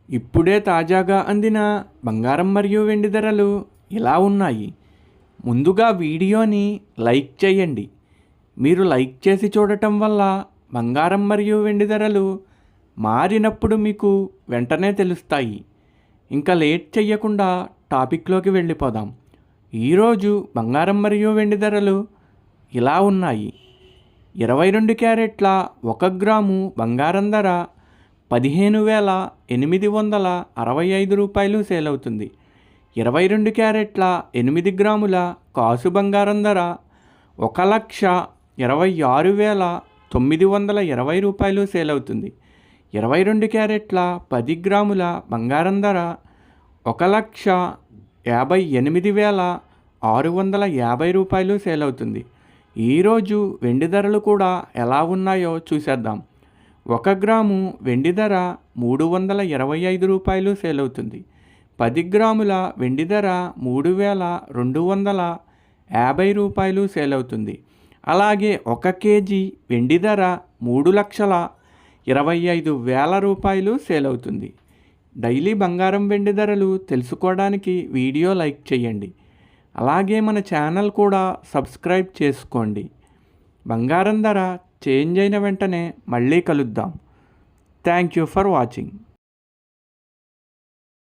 ఇప్పుడే తాజాగా అందిన బంగారం మరియు వెండి ధరలు ఇలా ఉన్నాయి. ముందుగా వీడియోని లైక్ చేయండి. మీరు లైక్ చేసి చూడటం వల్ల బంగారం మరియు వెండి ధరలు మారినప్పుడు మీకు వెంటనే తెలుస్తాయి. ఇంకా లేట్ చేయకుండా టాపిక్లోకి వెళ్ళిపోదాం. ఈరోజు బంగారం మరియు వెండి ధరలు ఇలా ఉన్నాయి. 22 క్యారెట్ల 1 గ్రాము బంగారం ధర 15,865 రూపాయలు సేల్ అవుతుంది. 22 క్యారెట్ల 8 గ్రాముల కాసు బంగారం ధర 1,26,920 రూపాయలు సేల్ అవుతుంది. 22 క్యారెట్ల 10 గ్రాముల బంగారం ధర 1,58,650 రూపాయలు సేల్ అవుతుంది. ఈరోజు వెండి ధరలు కూడా ఎలా ఉన్నాయో చూసేద్దాం. 1 గ్రాము వెండి ధర 325 రూపాయలు సేల్ అవుతుంది. 10 గ్రాముల వెండి ధర 3,250 రూపాయలు సేల్ అవుతుంది. అలాగే 1 కేజీ వెండి ధర 3,25,000 రూపాయలు సేల్ అవుతుంది. డైలీ బంగారం వెండి ధరలు తెలుసుకోవడానికి వీడియో లైక్ చేయండి. అలాగే మన ఛానల్ కూడా సబ్స్క్రైబ్ చేసుకోండి. బంగారం ధర చేంజ్ అయిన వెంటనే మళ్ళీ కలుద్దాం. Thank you for watching.